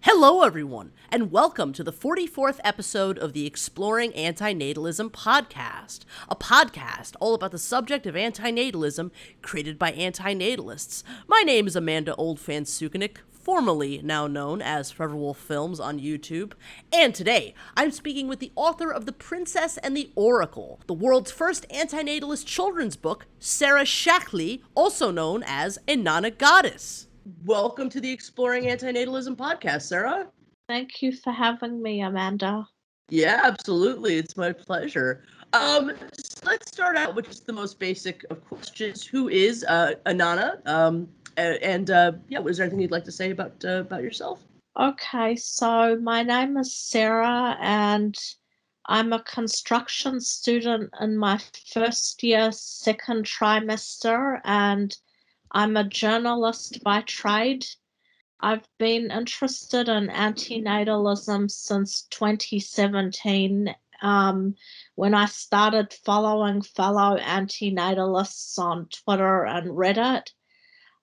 Hello, everyone, and welcome to the 44th episode of the Exploring Antinatalism Podcast, a podcast all about the subject of antinatalism created by anti-natalists. My name is Oldphan Sukenick, formerly now known as Forever Wolf Films on YouTube, and today I'm speaking with the author of The Princess and the Oracle, the world's first antinatalist children's book, Al-Sheikhli, also known as Inanna Goddess. Welcome to the Exploring Antinatalism Podcast, Sarah. Thank you for having me, Amanda. Yeah, absolutely. It's my pleasure. Let's start out with just the most basic of questions. Who is Inanna? Was there anything you'd like to say about yourself? Okay, so my name is Sarah, and I'm a construction student in my first year, second trimester, and I'm a journalist by trade. I've been interested in antinatalism since 2017, when I started following fellow antinatalists on Twitter and Reddit.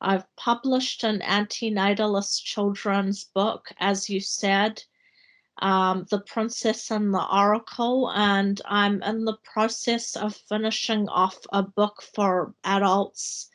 I've published an antinatalist children's book, as you said, The Princess and the Oracle, and I'm in the process of finishing off a book for adults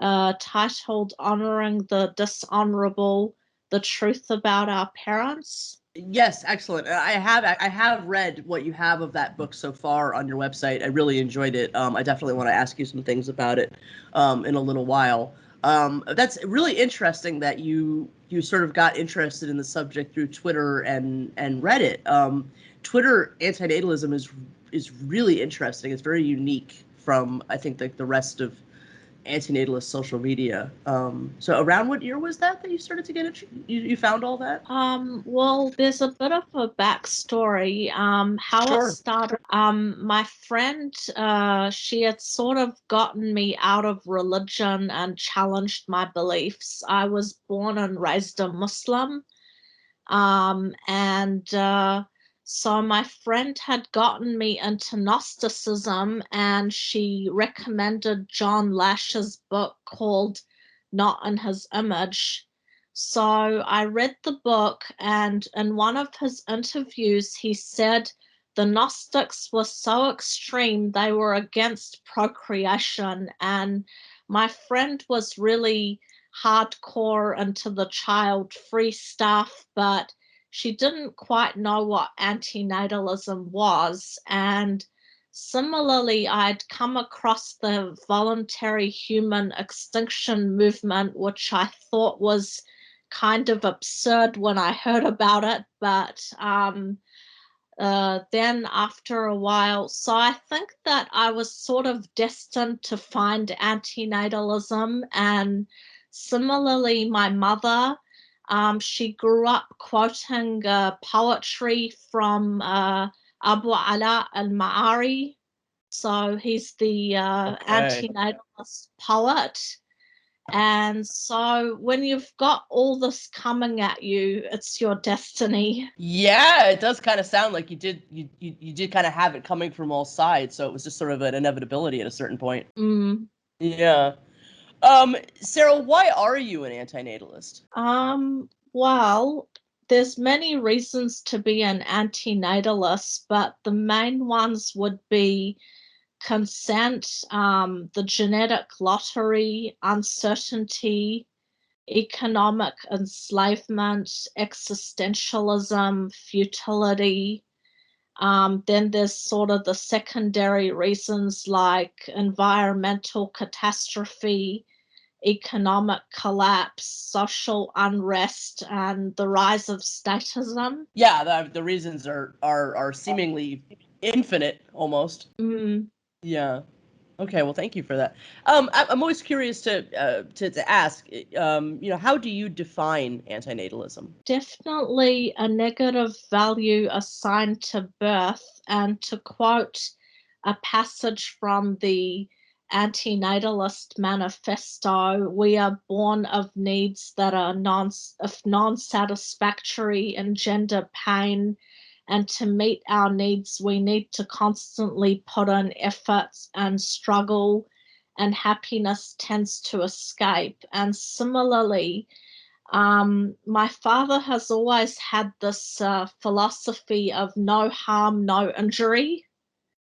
titled Honoring the Dishonourable, The Truth About Our Parents. Yes, excellent. I have read what you have of that book so far on your website. I really enjoyed it. I definitely want to ask you some things about it in a little while. That's really interesting that you sort of got interested in the subject through Twitter and Reddit. Twitter antinatalism is really interesting. It's very unique from, I think, the rest of antinatalist social media. So around what year was that you started to get it? You found all that? Well, there's a bit of a backstory. How Sure. it started. My friend, she had sort of gotten me out of religion and challenged my beliefs. I was born and raised a Muslim, so my friend had gotten me into Gnosticism, and she recommended John Lash's book called Not in His Image. So I read the book, and in one of his interviews, he said the Gnostics were so extreme, they were against procreation. And my friend was really hardcore into the child-free stuff, but she didn't quite know what antinatalism was. And similarly, I'd come across the voluntary human extinction movement, which I thought was kind of absurd when I heard about it. But then after a while, so I think that I was sort of destined to find antinatalism. And similarly, my mother, she grew up quoting poetry from Abu Ala al-Ma'ari. So he's the antinatalist poet. And so when you've got all this coming at you, it's your destiny. Yeah, it does kind of sound like you did kind of have it coming from all sides, so it was just sort of an inevitability at a certain point. Yeah. Sarah, why are you an antinatalist? Well, there's many reasons to be an antinatalist, but the main ones would be consent, the genetic lottery, uncertainty, economic enslavement, existentialism, futility. Then there's sort of the secondary reasons like environmental catastrophe, economic collapse, social unrest, and the rise of statism. Yeah, the reasons are seemingly infinite almost. Yeah. Okay, well, thank you for that. I'm always curious to ask, how do you define antinatalism? Definitely a negative value assigned to birth. And to quote a passage from the Anti-natalist manifesto, we are born of needs that are non-satisfactory, engender pain, and to meet our needs, we need to constantly put in efforts and struggle, and happiness tends to escape. And similarly, My father has always had this philosophy of no harm, no injury.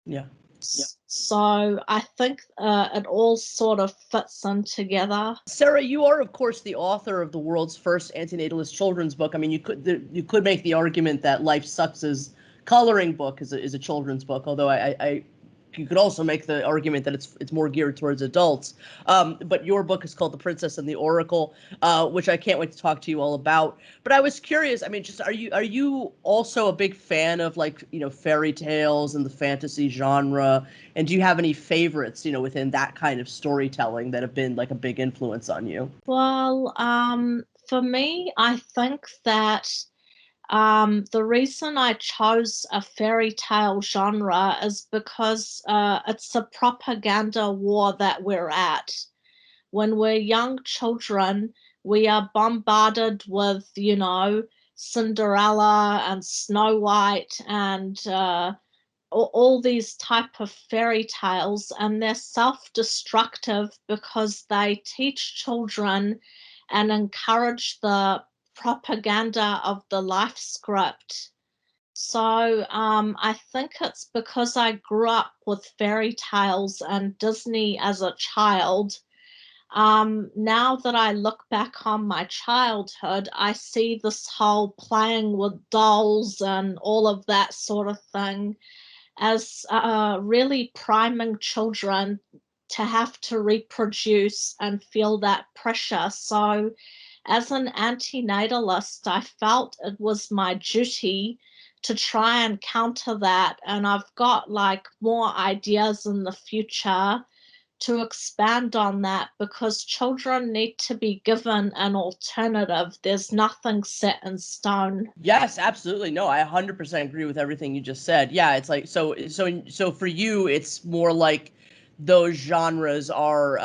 Yeah. So I think it all sort of fits in together. Sarah, you are, of course, the author of the world's first antinatalist children's book. I mean, you could make the argument that Life Sucks' coloring book is a children's book, although I you could also make the argument that it's more geared towards adults. But your book is called The Princess and the Oracle, which I can't wait to talk to you all about. But I was curious. I mean, just are you also a big fan of, like, fairy tales and the fantasy genre? And do you have any favorites, within that kind of storytelling that have been like a big influence on you? Well, for me, I think that the reason I chose a fairy tale genre is because it's a propaganda war that we're at. When we're young children, we are bombarded with, Cinderella and Snow White and all these type of fairy tales, and they're self-destructive because they teach children and encourage the propaganda of the life script. So I think it's because I grew up with fairy tales and Disney as a child. Now that I look back on my childhood, I see this whole playing with dolls and all of that sort of thing as really priming children to have to reproduce and feel that pressure. So, as an antinatalist, I felt it was my duty to try and counter that. And I've got like more ideas in the future to expand on that because children need to be given an alternative. There's nothing set in stone. Yes, absolutely. No, I 100% agree with everything you just said. Yeah, it's like so for you it's more like those genres are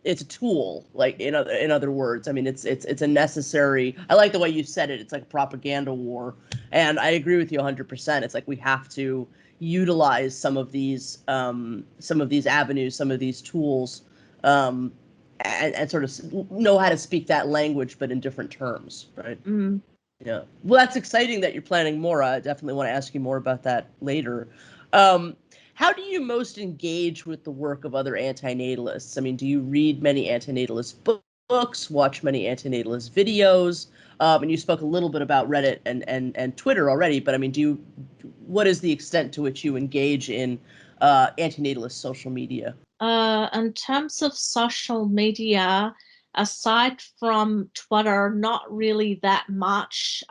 it's a tool, like in other words. I mean, it's a necessary. I like the way you said it. It's like a propaganda war. And I agree with you 100%. It's like we have to utilize some of these avenues, some of these tools, and sort of know how to speak that language, but in different terms, right? Mm. Yeah. Well, that's exciting that you're planning more. I definitely want to ask you more about that later. Um, how do you most engage with the work of other antinatalists? I mean, do you read many antinatalist books, watch many antinatalist videos? And you spoke a little bit about Reddit and Twitter already, but I mean, what is the extent to which you engage in antinatalist social media? In terms of social media, aside from Twitter, not really that much.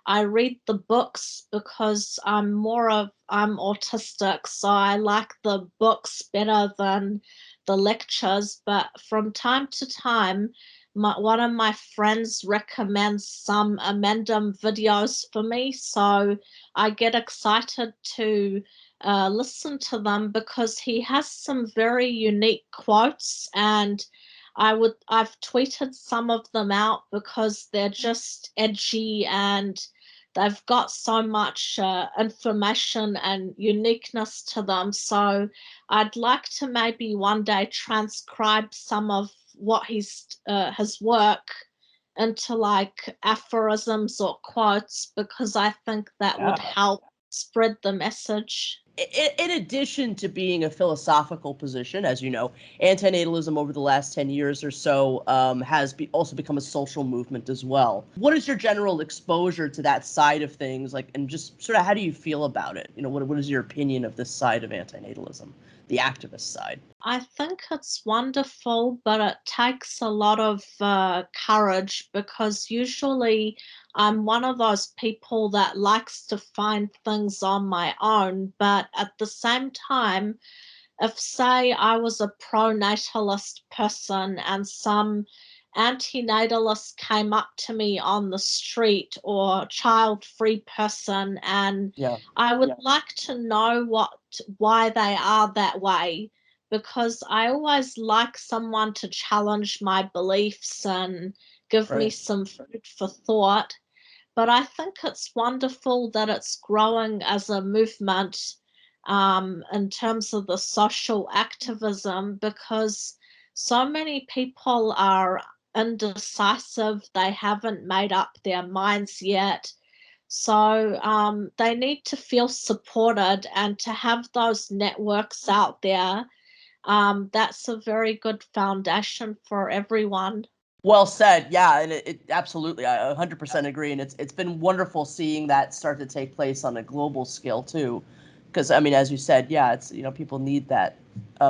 I read the books because I'm autistic, so I like the books better than the lectures. But from time to time, one of my friends recommends some amendum videos for me, so I get excited to listen to them because he has some very unique quotes, and I've tweeted some of them out because they're just edgy and they've got so much information and uniqueness to them. So I'd like to maybe one day transcribe some of what his work into like aphorisms or quotes because I think that would help spread the message. In addition to being a philosophical position, as you know, antinatalism over the last 10 years or so has also become a social movement as well. What is your general exposure to that side of things? Like, and just sort of how do you feel about it? What is your opinion of this side of antinatalism, the activist side? I think it's wonderful, but it takes a lot of courage because usually I'm one of those people that likes to find things on my own. But at the same time, if, say, I was a pro-natalist person and some anti-natalist came up to me on the street or child-free person, and I would like to know why they are that way, because I always like someone to challenge my beliefs and give me some food for thought. But I think it's wonderful that it's growing as a movement in terms of the social activism because so many people are indecisive. They haven't made up their minds yet. So they need to feel supported, and to have those networks out there, that's a very good foundation for everyone. Well said. Yeah, and it absolutely, I 100% agree. And it's been wonderful seeing that start to take place on a global scale too, because I mean, as you said, yeah, it's people need that.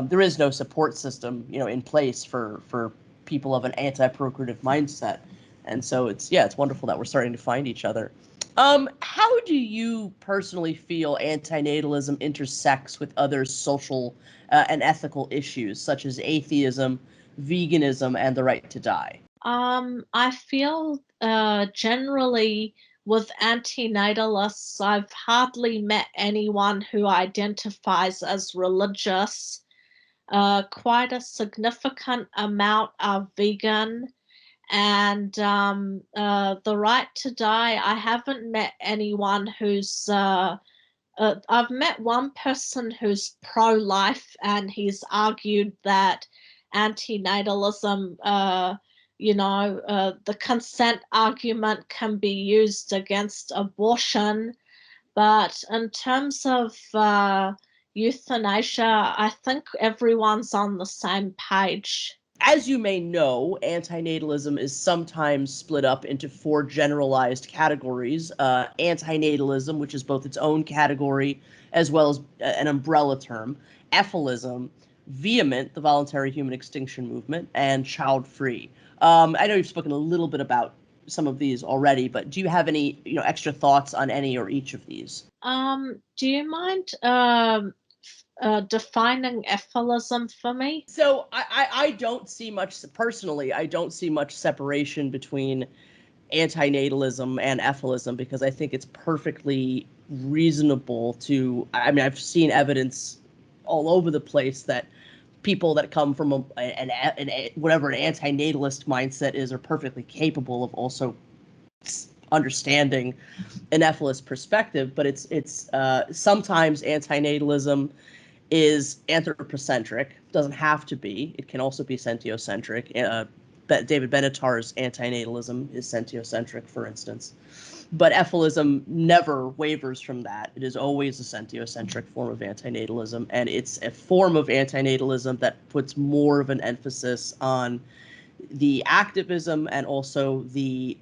There is no support system in place for people of an anti-procreative mindset, and so it's wonderful that we're starting to find each other. How do you personally feel antinatalism intersects with other social and ethical issues such as atheism, veganism, and the right to die? I feel generally with antinatalists, I've hardly met anyone who identifies as religious. Quite a significant amount are vegan. And the right to die, I haven't met anyone who's I've met one person who's pro-life, and he's argued that antinatalism, the consent argument can be used against abortion. But in terms of euthanasia, I think everyone's on the same page. As you may know, antinatalism is sometimes split up into four generalized categories. Antinatalism, which is both its own category as well as an umbrella term. Ephilism, vehement, the voluntary human extinction movement, and child-free. I know you've spoken a little bit about some of these already, but do you have any extra thoughts on any or each of these? Do you mind defining ephilism for me? So I don't see much, personally, I don't see much separation between antinatalism and ephilism, because I think it's perfectly reasonable to, I mean, I've seen evidence all over the place that people that come from whatever an antinatalist mindset is are perfectly capable of also understanding an ethicist perspective. But it's sometimes antinatalism is anthropocentric. Doesn't have to be. It can also be sentiocentric. David Benatar's antinatalism is sentiocentric, for instance. But ephilism never wavers from that. It is always a sentiocentric form of antinatalism, and it's a form of antinatalism that puts more of an emphasis on the activism and also the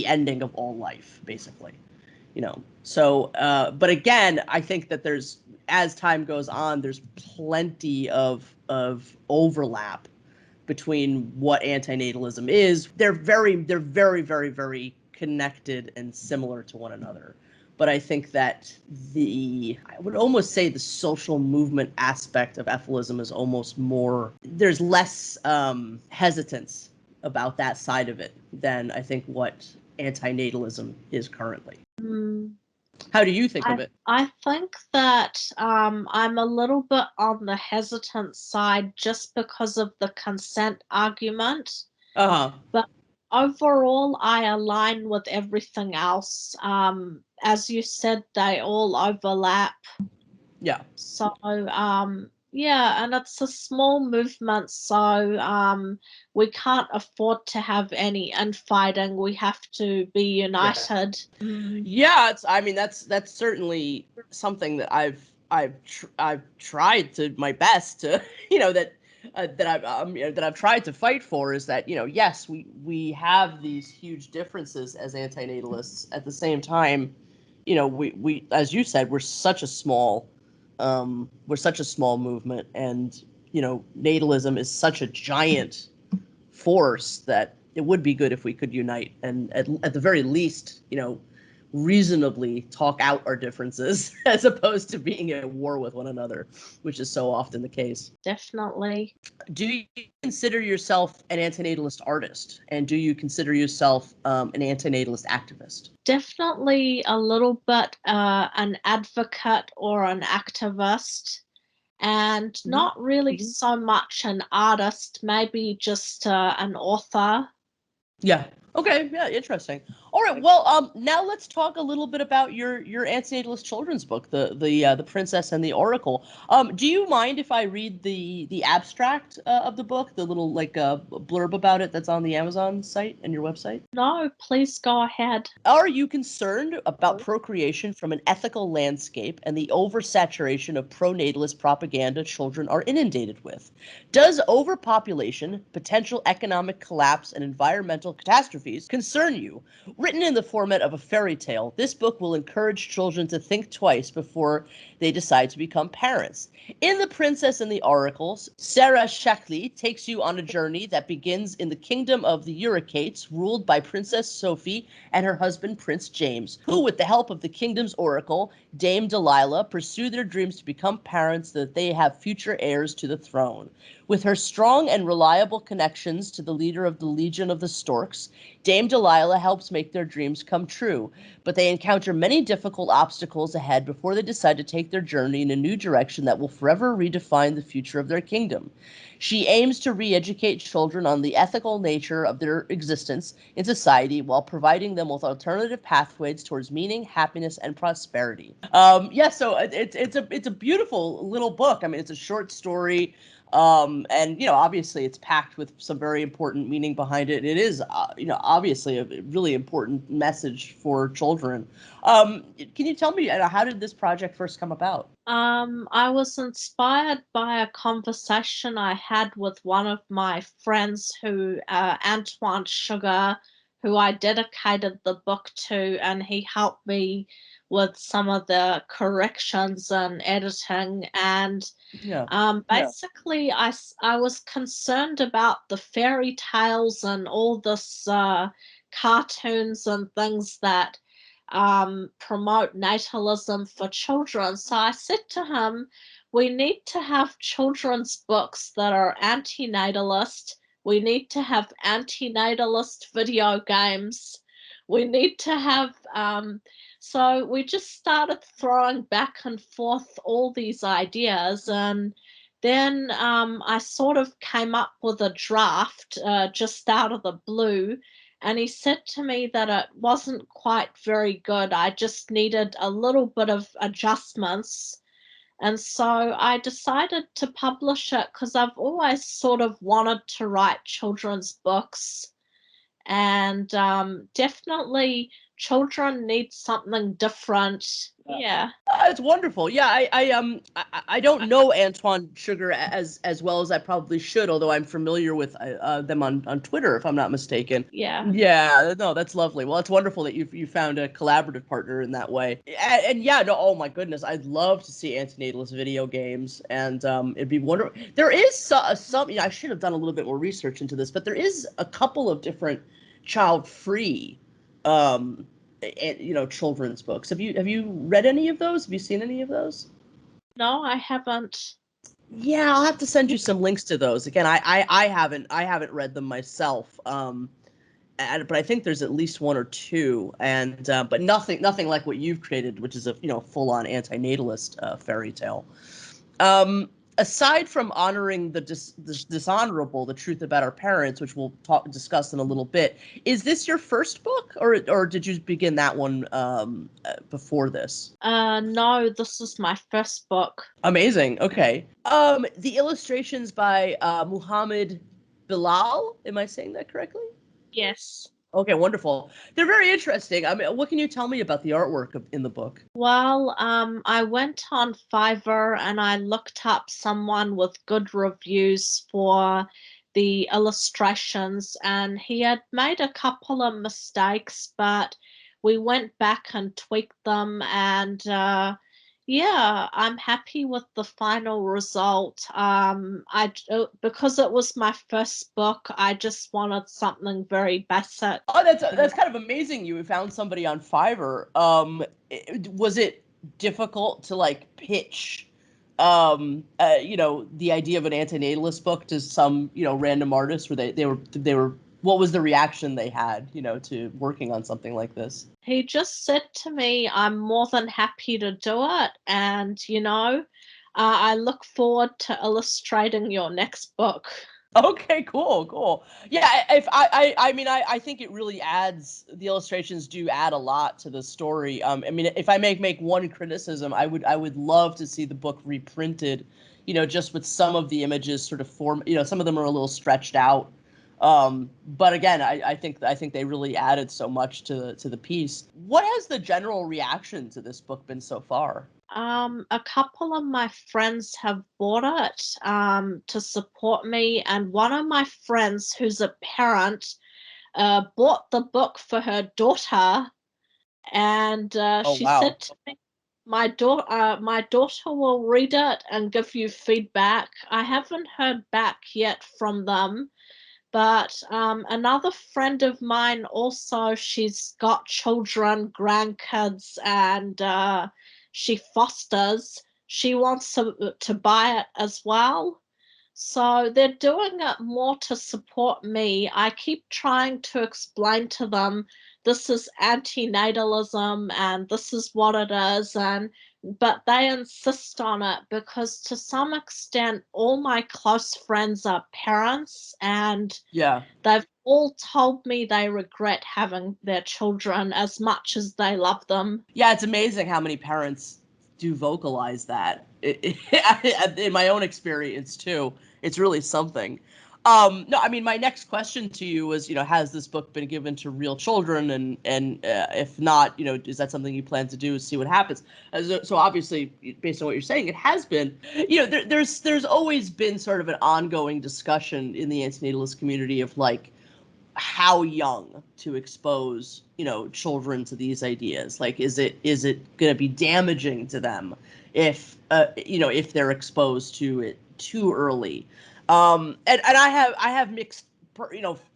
ending of all life, basically. So but again, I think that there's, as time goes on, there's plenty of overlap between what antinatalism is. They're very, very, very connected and similar to one another. But I think that I would almost say the social movement aspect of ephilism is almost more, there's less hesitance about that side of it than I think what antinatalism is currently. Mm. How do you think of it? I think that I'm a little bit on the hesitant side just because of the consent argument. Uh-huh. But overall, I align with everything else. As you said, they all overlap. Yeah. So, yeah, and it's a small movement, so we can't afford to have any infighting. We have to be united. Yeah, I mean, that's certainly something that I've tried to my best to that I've tried to fight for, is that yes, we have these huge differences as antinatalists. At the same time, we as you said, we're such a small movement, and natalism is such a giant force that it would be good if we could unite and at the very least reasonably talk out our differences as opposed to being at war with one another, which is so often the case. Definitely. Do you consider yourself an antinatalist artist, and do you consider yourself an antinatalist activist? Definitely a little bit an advocate or an activist, and not really so much an artist, maybe just an author. Yeah. Okay. Yeah. Interesting. All right. Well, now let's talk a little bit about your antinatalist children's book, the Princess and the Oracle. Do you mind if I read the abstract of the book, the little blurb about it that's on the Amazon site and your website? No, please go ahead. Are you concerned about procreation from an ethical landscape and the oversaturation of pro-natalist propaganda children are inundated with? Does overpopulation, potential economic collapse, and environmental catastrophes concern you? Written in the format of a fairy tale, this book will encourage children to think twice before they decide to become parents. In The Princess and the Oracles, Al-Sheikhli takes you on a journey that begins in the kingdom of the Eurycates, ruled by Princess Sophie and her husband Prince James, who, with the help of the kingdom's oracle, Dame Delilah, pursue their dreams to become parents so that they have future heirs to the throne. With her strong and reliable connections to the leader of the Legion of the Storks, Dame Delilah helps make their dreams come true, but they encounter many difficult obstacles ahead before they decide to take their journey in a new direction that will forever redefine the future of their kingdom. She aims to re-educate children on the ethical nature of their existence in society while providing them with alternative pathways towards meaning, happiness, and prosperity. So it's a beautiful little book. I mean, it's a short story. And obviously it's packed with some very important meaning behind it. It is, obviously a really important message for children. Can you tell me, how did this project first come about? I was inspired by a conversation I had with one of my friends Antoine Sugar, who I dedicated the book to, and he helped me with some of the corrections and editing. And basically, I was concerned about the fairy tales and all this cartoons and things that promote natalism for children. So I said to him, we need to have children's books that are anti-natalist. We need to have anti-natalist video games. We need to have, so we just started throwing back and forth all these ideas. And then I sort of came up with a draft just out of the blue, and he said to me that it wasn't quite very good. I just needed a little bit of adjustments. And so I decided to publish it because I've always sort of wanted to write children's books. And definitely children need something different. Yeah. It's wonderful. Yeah, I don't know Antoine Sugar as well as I probably should, although I'm familiar with them on Twitter, if I'm not mistaken. Yeah. Yeah, no, that's lovely. Well, it's wonderful that you found a collaborative partner in that way. And yeah, no, oh my goodness, I'd love to see antinatalist video games, and it'd be wonderful. There is some, I should have done a little bit more research into this, but there is a couple of different child-free children's books. Have you read any of those? Have you seen any of those? No, I haven't. Yeah, I'll have to send you some links to those. Again, I haven't read them myself. But I think there's at least one or two, and but nothing like what you've created, which is a full-on anti-natalist fairy tale. Aside from honoring the dishonorable, the truth about our parents, which we'll discuss in a little bit, is this your first book, or did you begin that one before this? No, this is my first book. Amazing. Okay. The illustrations by Muhammad Bilal. Am I saying that correctly? Yes. Okay, wonderful. They're very interesting. I mean, what can you tell me about the artwork in the book? Well, I went on Fiverr and I looked up someone with good reviews for the illustrations, and he had made a couple of mistakes, but we went back and tweaked them, and yeah, I'm happy with the final result. Because it was my first book, I just wanted something very basic. Oh, that's kind of amazing. You found somebody on Fiverr. Was it difficult to pitch, the idea of an antinatalist book to some random artists? Where they were what was the reaction they had to working on something like this? He just said to me, I'm more than happy to do it. And, I look forward to illustrating your next book. Okay, cool. Yeah, if I mean, I think it really adds, the illustrations do add a lot to the story. I mean, if I make one criticism, I would love to see the book reprinted, just with some of the images sort of some of them are a little stretched out. But again, I think they really added so much to the piece. What has the general reaction to this book been so far? A couple of my friends have bought it to support me, and one of my friends, who's a parent, bought the book for her daughter, and Oh, she wow. said to me, my daughter will read it and give you feedback. I haven't heard back yet from them, but another friend of mine also, she's got children, grandkids, and she fosters. She wants to buy it as well. So they're doing it more to support me. I keep trying to explain to them this is anti-natalism and this is what it is, and but they insist on it because to some extent all my close friends are parents, and Yeah. they've all told me they regret having their children as much as they love them. Yeah, it's amazing how many parents do vocalize that. In my own experience too, it's really something. No, I mean, my next question to you was, has this book been given to real children, and if not, is that something you plan to do? See what happens. So obviously, based on what you're saying, it has been. There's always been sort of an ongoing discussion in the antinatalist community of like how young to expose children to these ideas. Like, is it going to be damaging to them if if they're exposed to it too early? And I have mixed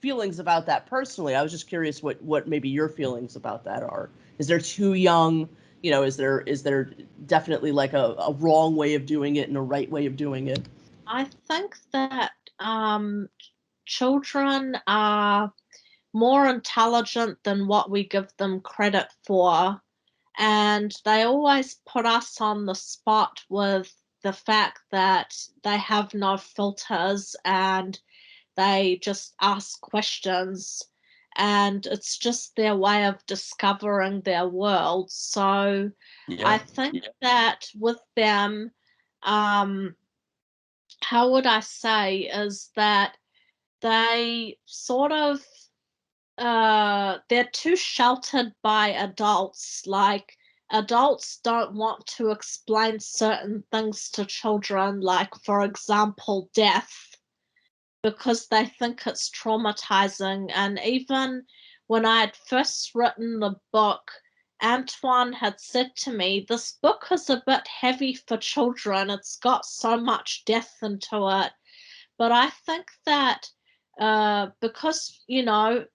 feelings about that personally. I was just curious what maybe your feelings about that are. Is there too young? Is there definitely like a wrong way of doing it and a right way of doing it? I think that children are more intelligent than what we give them credit for. And they always put us on the spot with the fact that they have no filters and they just ask questions. And it's just their way of discovering their world. So I Yeah. think that with them, um, how would I say, is that they sort of they're too sheltered by adults. Like adults don't want to explain certain things to children, like for example death, because they think it's traumatizing. And even when I had first written the book, Antoine had said to me, this book is a bit heavy for children, it's got so much death into it. But I think that because,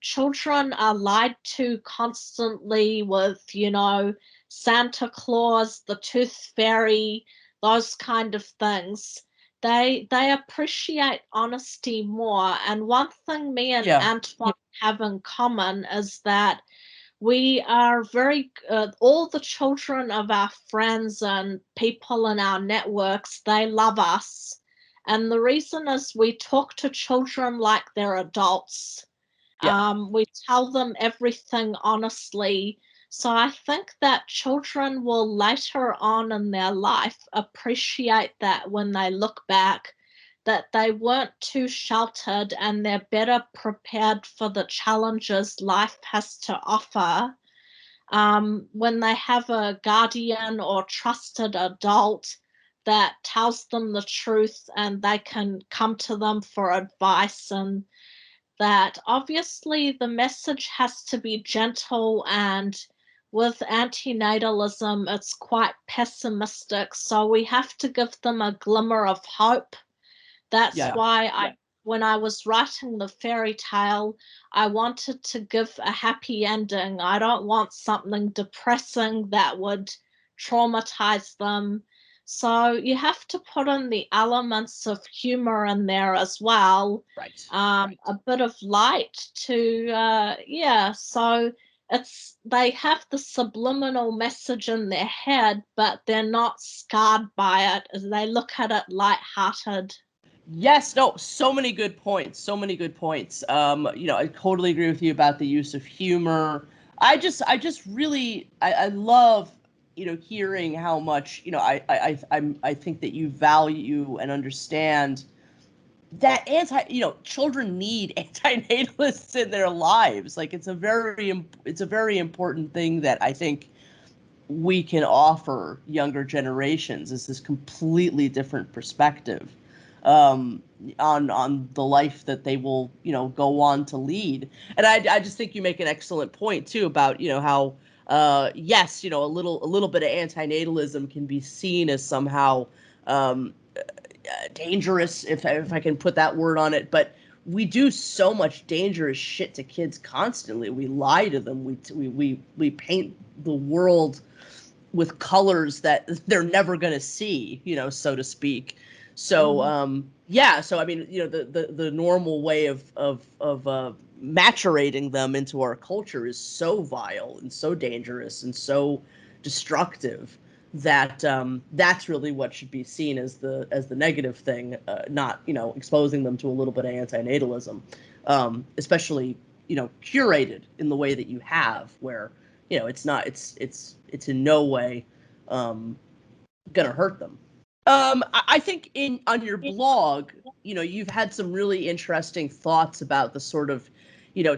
children are lied to constantly with, Santa Claus, the Tooth Fairy, those kind of things, they appreciate honesty more. And one thing me and Yeah. Antoine have in common is that we are all the children of our friends and people in our networks, they love us. And the reason is we talk to children like they're adults. Yeah. We tell them everything honestly. So I think that children will later on in their life appreciate that when they look back, that they weren't too sheltered and they're better prepared for the challenges life has to offer. When they have a guardian or trusted adult that tells them the truth and they can come to them for advice, and that obviously the message has to be gentle, and with anti-natalism it's quite pessimistic, so we have to give them a glimmer of hope. That's Yeah. why when I was writing the fairy tale, I wanted to give a happy ending. I don't want something depressing that would traumatize them. So you have to put in the elements of humor in there as well, Right. a bit of light to, yeah. So they have the subliminal message in their head, but they're not scarred by it. They look at it light-hearted. Yes, no, so many good points. So many good points. I totally agree with you about the use of humor. I just really, I love, hearing how much, I think that you value and understand that children need anti-natalists in their lives. Like it's a very important thing that I think we can offer younger generations, is this completely different perspective um, on the life that they will go on to lead. And I just think you make an excellent point too about how yes, a little bit of antinatalism can be seen as somehow dangerous, if I can put that word on it. But we do so much dangerous shit to kids constantly. We lie to them. We paint the world with colors that they're never going to see, so to speak. So yeah, so I mean, the normal way of maturating them into our culture is so vile and so dangerous and so destructive that that's really what should be seen as the negative thing, not exposing them to a little bit of antinatalism, especially curated in the way that you have, where it's not it's in no way gonna hurt them. I think on your blog, you've had some really interesting thoughts about the sort of,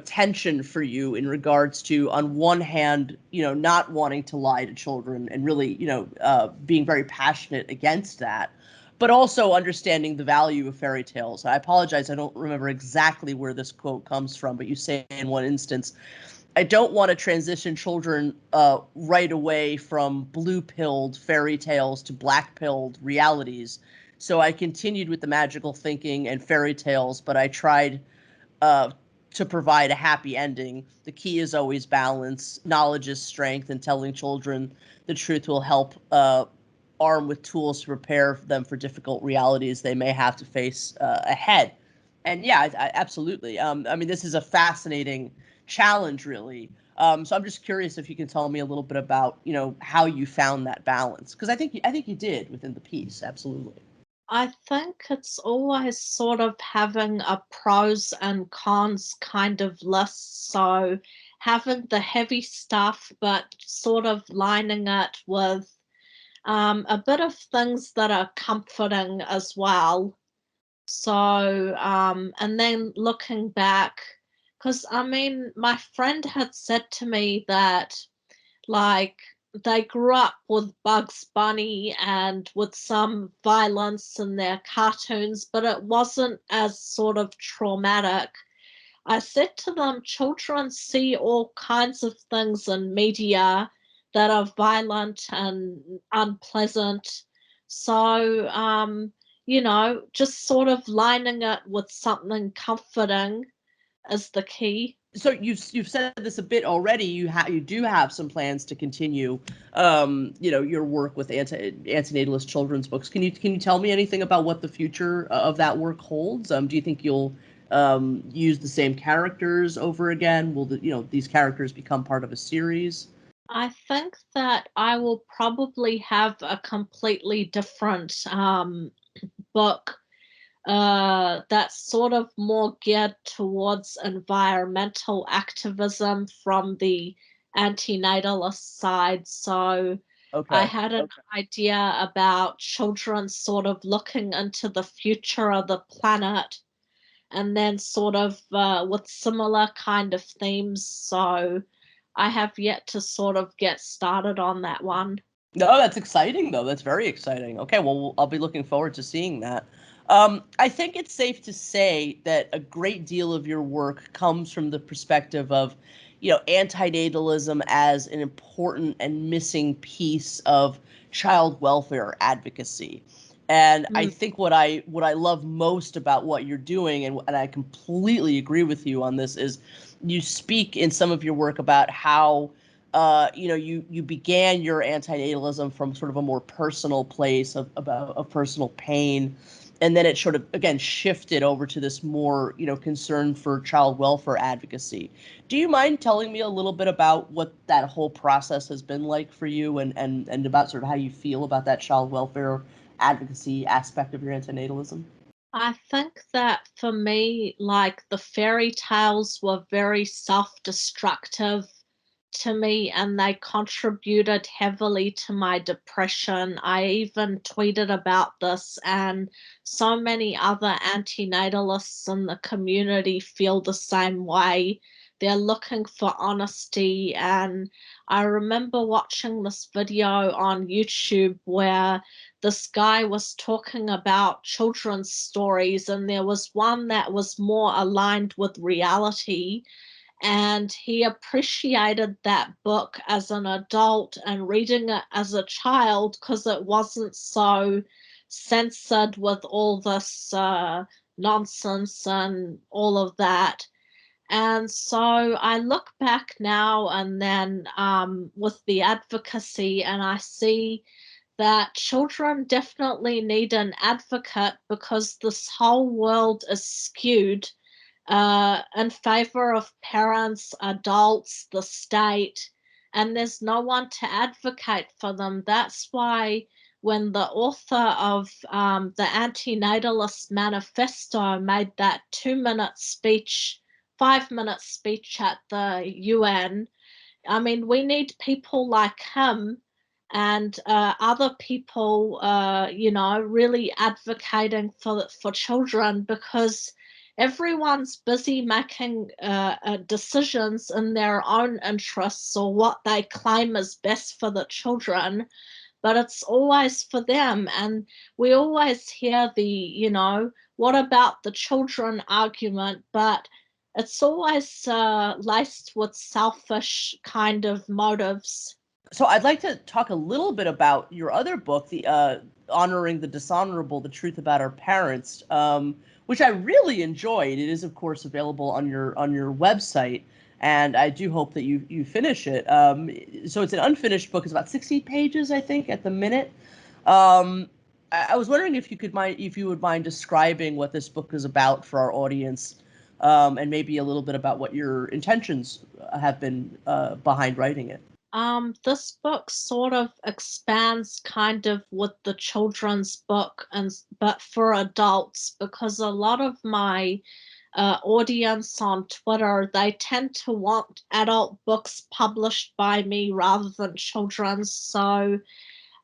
tension for you in regards to, on one hand, not wanting to lie to children and really, being very passionate against that, but also understanding the value of fairy tales. I apologize, I don't remember exactly where this quote comes from, but you say in one instance, I don't want to transition children right away from blue-pilled fairy tales to black-pilled realities. So I continued with the magical thinking and fairy tales, but I tried uh, to provide a happy ending. The key is always balance. Knowledge is strength, and telling children the truth will help arm with tools to prepare them for difficult realities they may have to face ahead. And yeah, absolutely. I mean, this is a fascinating challenge, really. So I'm just curious if you can tell me a little bit about, how you found that balance, because I think you did within the piece. Absolutely. I think it's always sort of having a pros and cons kind of list. So having the heavy stuff, but sort of lining it with a bit of things that are comforting as well. So, and then looking back, because I mean, my friend had said to me that, like, they grew up with Bugs Bunny and with some violence in their cartoons, but it wasn't as sort of traumatic. I said to them, children see all kinds of things in media that are violent and unpleasant. So, just sort of lining it with something comforting is the key. So you've said this a bit already. You do have some plans to continue, your work with antinatalist children's books. Can you tell me anything about what the future of that work holds? Do you think you'll use the same characters over again? Will these characters become part of a series? I think that I will probably have a completely different book that's sort of more geared towards environmental activism from the anti-natalist side. So I Okay. had an idea about children sort of looking into the future of the planet, and then sort of with similar kind of themes. So I have yet to sort of get started on that one. No, that's exciting though. That's very exciting. Okay, well, I'll be looking forward to seeing that. I think it's safe to say that a great deal of your work comes from the perspective of, antinatalism as an important and missing piece of child welfare advocacy. And I Mm. think what I love most about what you're doing, and I completely agree with you on this, is you speak in some of your work about how you began your antinatalism from sort of a more personal place of personal pain, and then it sort of again shifted over to this more concern for child welfare advocacy. Do you mind telling me a little bit about what that whole process has been like for you, and about sort of how you feel about that child welfare advocacy aspect of your antinatalism? I think that for me, like the fairy tales were very self-destructive to me and they contributed heavily to my depression. I even tweeted about this, and so many other anti-natalists in the community feel the same way. They're looking for honesty, and I remember watching this video on YouTube where this guy was talking about children's stories, and there was one that was more aligned with reality, and he appreciated that book as an adult and reading it as a child because it wasn't so censored with all this nonsense and all of that. And so I look back now and then with the advocacy, and I see that children definitely need an advocate because this whole world is skewed in favor of parents, adults, the state, and there's no one to advocate for them. That's why when the author of the Anti-natalist manifesto made that 2-minute speech, 5-minute speech at the UN, I mean, we need people like him and other people, really advocating for children, because everyone's busy making decisions in their own interests or what they claim is best for the children, but it's always for them. And we always hear the, what about the children argument, but it's always laced with selfish kind of motives. So I'd like to talk a little bit about your other book, the Honoring the Dishonourable, The Truth About Our Parents, which I really enjoyed. It is, of course, available on your website, and I do hope that you finish it. So it's an unfinished book. It's about 60 pages, I think, at the minute. I was wondering if you would mind describing what this book is about for our audience, and maybe a little bit about what your intentions have been behind writing it. This book sort of expands kind of with the children's book, but for adults, because a lot of my audience on Twitter, they tend to want adult books published by me rather than children's. So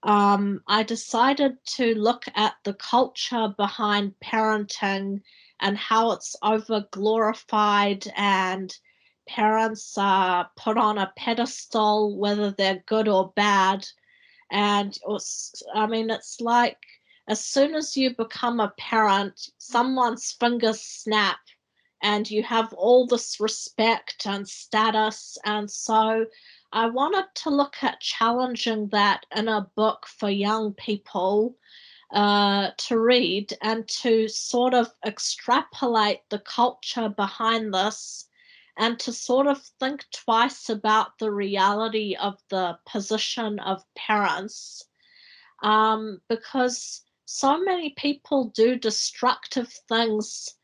I decided to look at the culture behind parenting and how it's over glorified, and parents are put on a pedestal, whether they're good or bad. And it's like as soon as you become a parent, someone's fingers snap and you have all this respect and status. And so I wanted to look at challenging that in a book for young people to read, and to sort of extrapolate the culture behind this, and to sort of think twice about the reality of the position of parents, because so many people do destructive things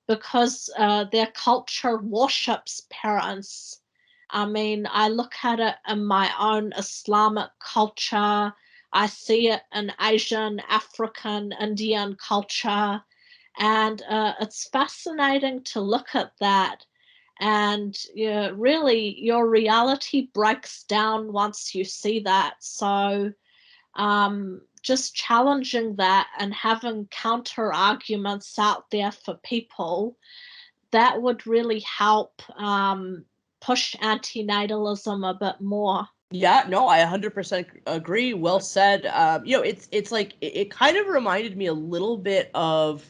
because their culture worships parents. I mean, I look at it in my own Islamic culture. I see it in Asian, African, Indian culture. And it's fascinating to look at that. And really, your reality breaks down once you see that. So just challenging that and having counter arguments out there for people, that would really help push antinatalism a bit more. Yeah, no, I 100% agree. Well said. It's like it kind of reminded me a little bit of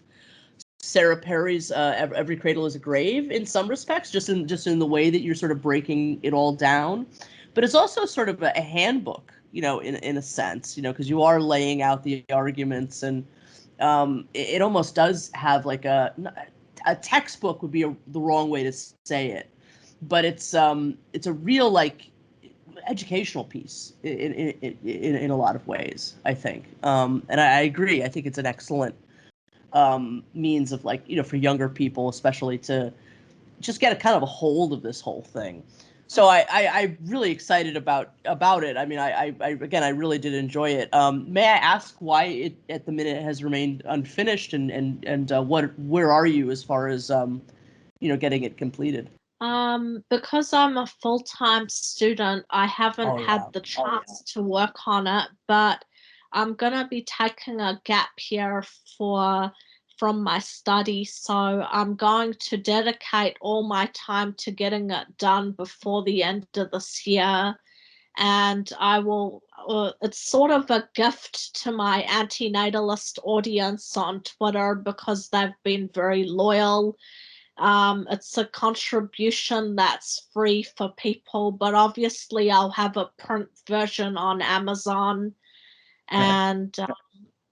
Sarah Perry's "Every Cradle Is a Grave" in some respects, just in the way that you're sort of breaking it all down. But it's also sort of a handbook, in a sense, because you are laying out the arguments, and it almost does have like a textbook would be the wrong way to say it, but it's a real like educational piece in a lot of ways, I think. And I agree. I think it's an excellent means of like, for younger people, especially, to just get a kind of a hold of this whole thing. So I'm really excited about it. I mean, again, I really did enjoy it. May I ask why it at the minute has remained unfinished, and where are you as far as getting it completed? Because I'm a full-time student, I haven't had the chance to work on it, but I'm gonna be taking a gap year from my study, so I'm going to dedicate all my time to getting it done before the end of this year. And I will, it's sort of a gift to my anti-natalist audience on Twitter because they've been very loyal. It's a contribution that's free for people, but obviously I'll have a print version on Amazon and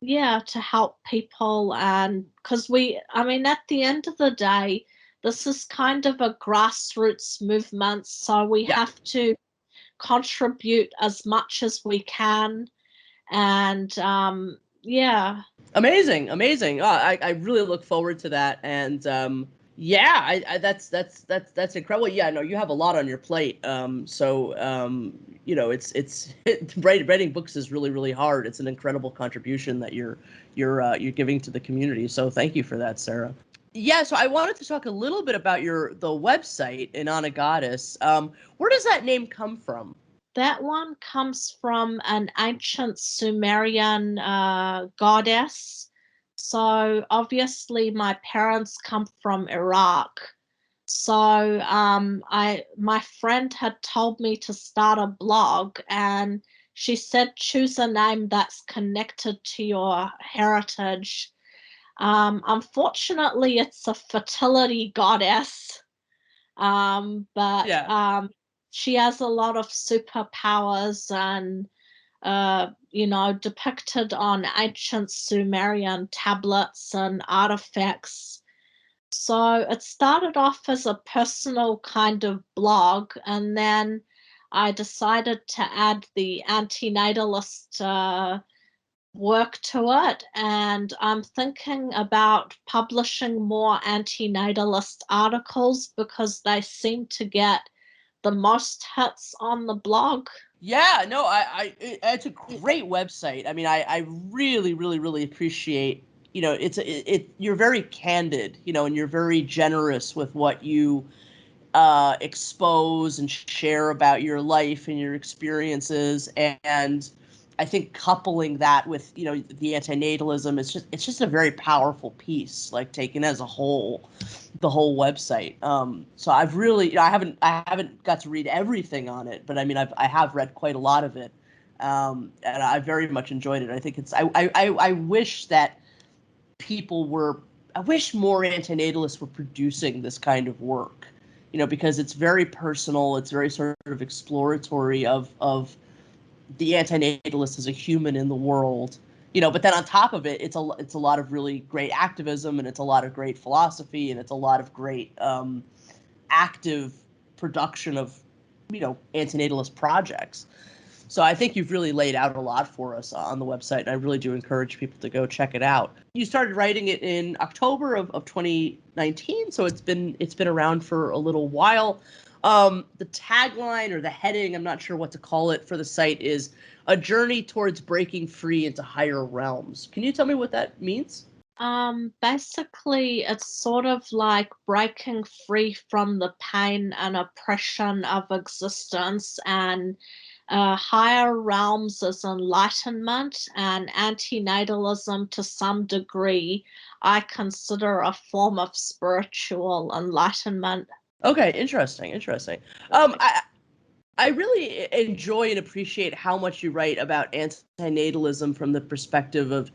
yeah, to help people. And because I mean, at the end of the day, this is kind of a grassroots movement, so we have to contribute as much as we can. And yeah. Amazing. I really look forward to that, and yeah, that's incredible. Yeah, no, you have a lot on your plate. It's writing books is really hard. It's an incredible contribution that you're giving to the community. So thank you for that, Sarah. Yeah, so I wanted to talk a little bit about the website, Inanna Goddess. Where does that name come from? That one comes from an ancient Sumerian goddess. So obviously my parents come from Iraq. So my friend had told me to start a blog, and she said choose a name that's connected to your heritage. Unfortunately, it's a fertility goddess, but Yeah. she has a lot of superpowers and depicted on ancient Sumerian tablets and artifacts. So it started off as a personal kind of blog, and then I decided to add the anti-natalist work to it, and I'm thinking about publishing more anti-natalist articles because they seem to get the most hits on the blog. Yeah, no, it's a great website. I mean, I really appreciate, you're very candid, and you're very generous with what you expose and share about your life and your experiences. And I think coupling that with, the antinatalism, it's just a very powerful piece, like taken as a whole, the whole website. So I've really, I haven't got to read everything on it, but I mean, I have read quite a lot of it. And I very much enjoyed it. I think I wish that people were, I wish more antinatalists were producing this kind of work, because it's very personal. It's very sort of exploratory of the antinatalist as a human in the world, but then on top of it, it's a lot of really great activism, and it's a lot of great philosophy, and it's a lot of great active production of, antinatalist projects. So I think you've really laid out a lot for us on the website, and I really do encourage people to go check it out. You started writing it in October of 2019, so it's been around for a little while. The tagline or the heading, I'm not sure what to call it, for the site is "A Journey Towards Breaking Free into Higher Realms." Can you tell me what that means? Basically, it's sort of like breaking free from the pain and oppression of existence, and higher realms as enlightenment, and antinatalism to some degree I consider a form of spiritual enlightenment. Okay, interesting. I really enjoy and appreciate how much you write about antinatalism from the perspective of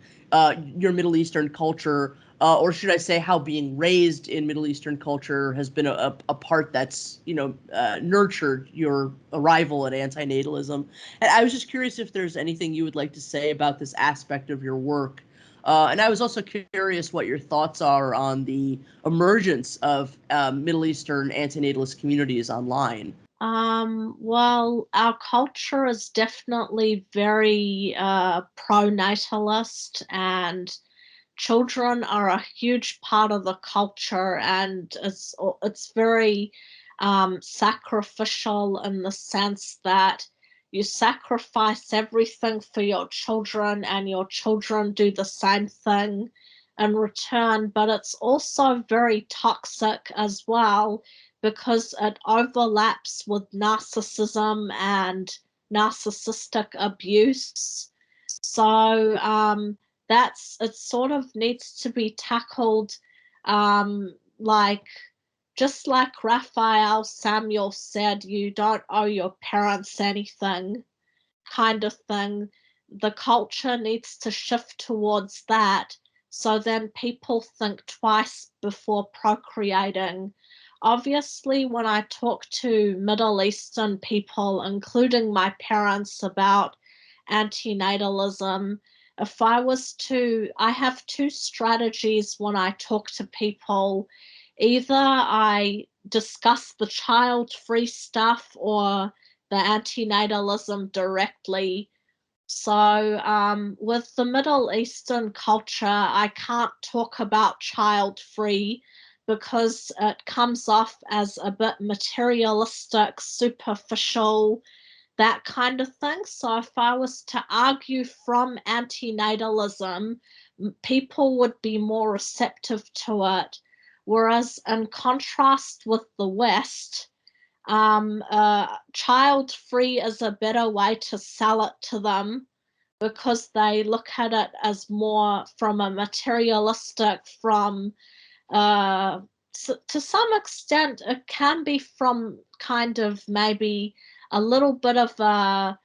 your Middle Eastern culture, or should I say, how being raised in Middle Eastern culture has been a part that's, nurtured your arrival at antinatalism. And I was just curious if there's anything you would like to say about this aspect of your work. And I was also curious what your thoughts are on the emergence of Middle Eastern antinatalist communities online. Well, our culture is definitely very pro-natalist, and children are a huge part of the culture, and it's very sacrificial in the sense that you sacrifice everything for your children and your children do the same thing in return, but it's also very toxic as well because it overlaps with narcissism and narcissistic abuse. So it sort of needs to be tackled like just like Raphael Samuel said, you don't owe your parents anything, kind of thing. The culture needs to shift towards that so then people think twice before procreating. Obviously, when I talk to Middle Eastern people, including my parents, about antinatalism, I have two strategies when I talk to people. Either I discuss the child-free stuff or the antinatalism directly. So with the Middle Eastern culture, I can't talk about child-free because it comes off as a bit materialistic, superficial, that kind of thing. So if I was to argue from antinatalism, people would be more receptive to it. Whereas in contrast with the West, child-free is a better way to sell it to them because they look at it as more from a materialistic, to some extent, it can be from kind of maybe a little bit of a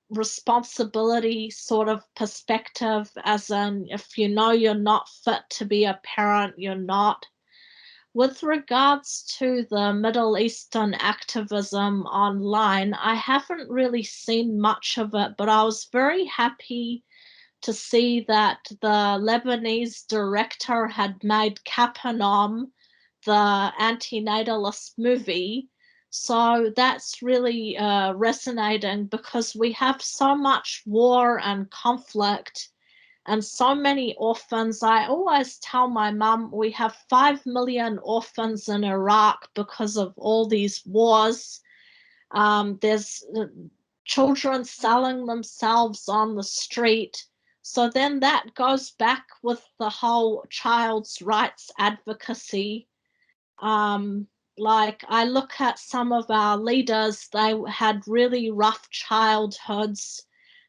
responsibility sort of perspective, as in if you know you're not fit to be a parent, you're not. With regards to the Middle Eastern activism online, I haven't really seen much of it, but I was very happy to see that the Lebanese director had made Capernaum the anti-natalist movie. So that's really resonating because we have so much war and conflict and so many orphans. I always tell my mum we have 5 million orphans in Iraq because of all these wars. There's children selling themselves on the street. So then that goes back with the whole child's rights advocacy. Like I look at some of our leaders, they had really rough childhoods.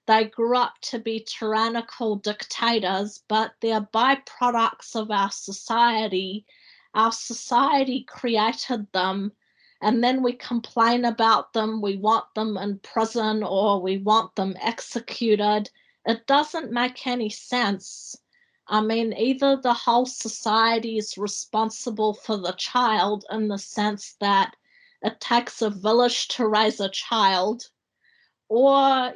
They grew up to be tyrannical dictators, but they're byproducts of our society. Our society created them, and then we complain about them. We want them in prison or we want them executed. It doesn't make any sense. I mean, either the whole society is responsible for the child in the sense that it takes a village to raise a child, or,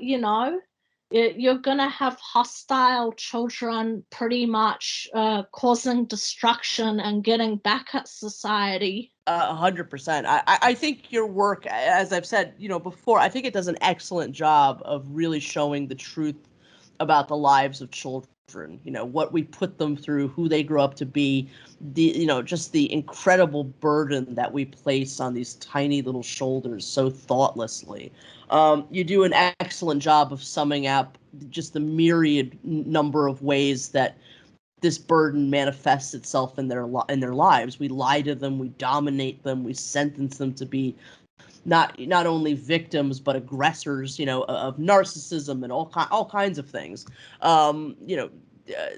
you're going to have hostile children pretty much causing destruction and getting back at society. 100%. I think your work, as I've said, before, I think it does an excellent job of really showing the truth about the lives of children, what we put them through, who they grow up to be, just the incredible burden that we place on these tiny little shoulders so thoughtlessly. You do an excellent job of summing up just the myriad number of ways that this burden manifests itself in their lives. We lie to them, we dominate them, we sentence them to be not only victims but aggressors, of narcissism and all kinds of things.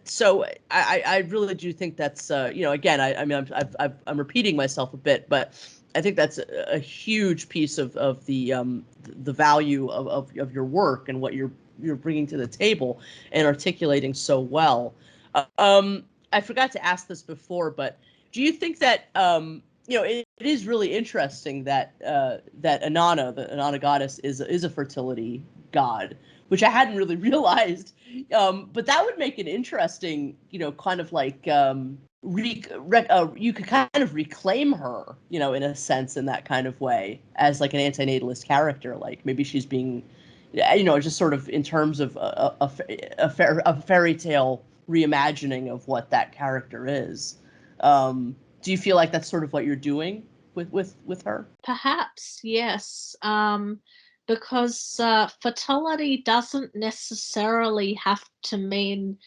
So I really do think that's again, I mean I'm repeating myself a bit, but I think that's a huge piece of the value of your work and what you're bringing to the table and articulating so well. I forgot to ask this before, but do you think that it is really interesting that that Inanna, the Inanna Goddess, is a fertility god, which I hadn't really realized. But that would make it interesting, kind of like you could kind of reclaim her, in a sense, in that kind of way, as like an antinatalist character. Like maybe she's being, just sort of in terms of a fairy tale reimagining of what that character is. Do you feel like that's sort of what you're doing with her? Perhaps, yes. Because fertility doesn't necessarily have to mean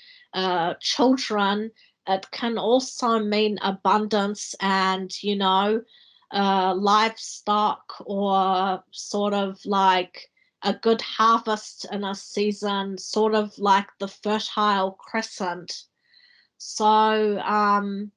children. It can also mean abundance and, livestock, or sort of like a good harvest in a season, sort of like the Fertile Crescent. So,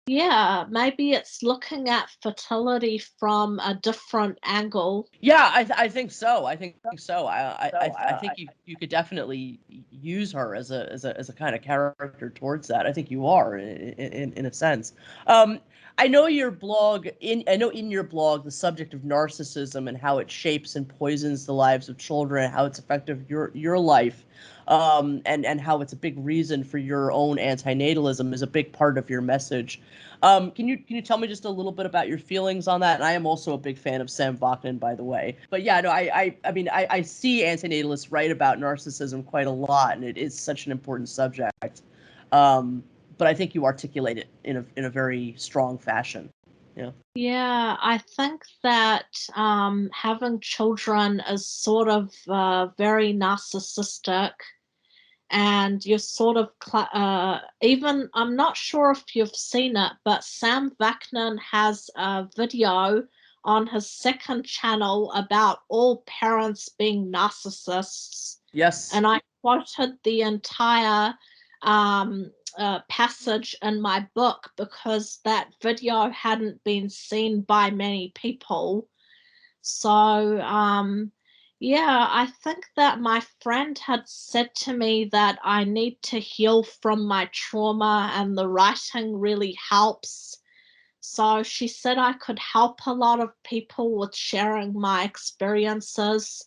yeah, maybe it's looking at fertility from a different angle. Yeah, I think so. I think so. I think you could definitely use her as a kind of character towards that. I think you are in a sense. I know your blog I know in your blog the subject of narcissism and how it shapes and poisons the lives of children, how it's affected your life. And how it's a big reason for your own antinatalism is a big part of your message. Can you tell me just a little bit about your feelings on that? And I am also a big fan of Sam Vaknin, by the way. But yeah, no, I mean, I see antinatalists write about narcissism quite a lot, and it is such an important subject. But I think you articulate it in a very strong fashion. Yeah. Yeah, I think that having children is sort of very narcissistic, and you're sort of even, I'm not sure if you've seen it, but Sam Vaknin has a video on his second channel about all parents being narcissists. Yes. And I quoted the entire passage in my book because that video hadn't been seen by many people. So, yeah, I think that my friend had said to me that I need to heal from my trauma, and the writing really helps. So she said I could help a lot of people with sharing my experiences.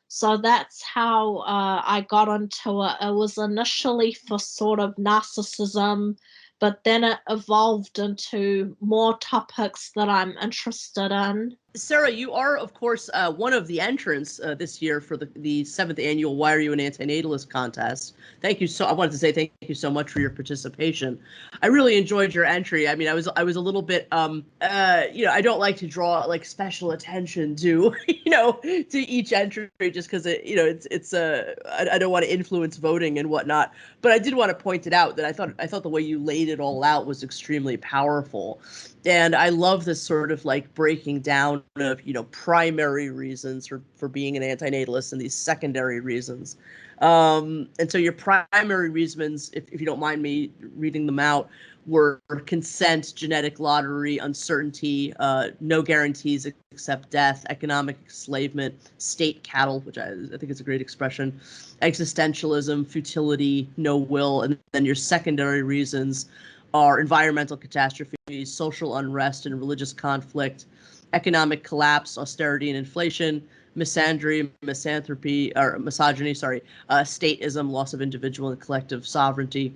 So that's how I got into it. It was initially for sort of narcissism, but then it evolved into more topics that I'm interested in. Sarah, you are, of course, one of the entrants this year for the 7th annual Why Are You an Antinatalist contest. Thank you I wanted to say thank you so much for your participation. I really enjoyed your entry. I mean, I was a little bit, I don't like to draw like special attention to, to each entry just because I don't want to influence voting and whatnot. But I did want to point it out that I thought the way you laid it all out was extremely powerful. And I love this sort of like breaking down of, primary reasons for being an antinatalist and these secondary reasons. And so your primary reasons, if you don't mind me reading them out, were consent, genetic lottery, uncertainty, no guarantees except death, economic enslavement, state cattle, which I think is a great expression, existentialism, futility, no will, and then your secondary reasons are environmental catastrophes, social unrest and religious conflict, economic collapse, austerity and inflation, misandry, misanthropy, or misogyny, statism, loss of individual and collective sovereignty.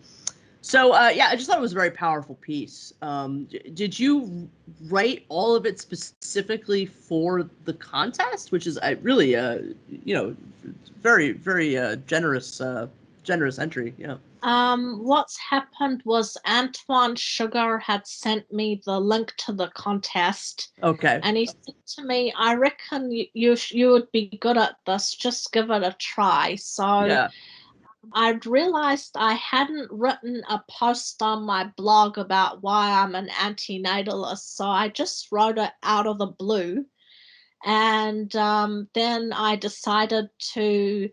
So, yeah, I just thought it was a very powerful piece. Did you write all of it specifically for the contest, which is really, very, very generous entry, yeah. What's happened was Antoine Sugar had sent me the link to the contest. Okay. And he said to me, I reckon you would be good at this, just give it a try. So yeah. I'd realized I hadn't written a post on my blog about why I'm an antinatalist, so I just wrote it out of the blue. And then I decided to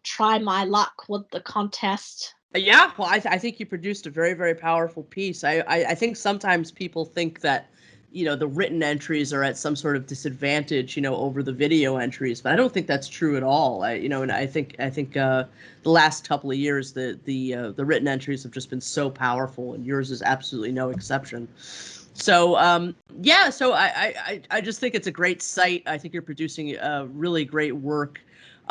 try my luck with the contest. Yeah, well, I think you produced a very, very powerful piece. I think sometimes people think that, the written entries are at some sort of disadvantage, over the video entries, but I don't think that's true at all. And I think the last couple of years, the written entries have just been so powerful, and yours is absolutely no exception. So, yeah, so I just think it's a great site. I think you're producing really great work.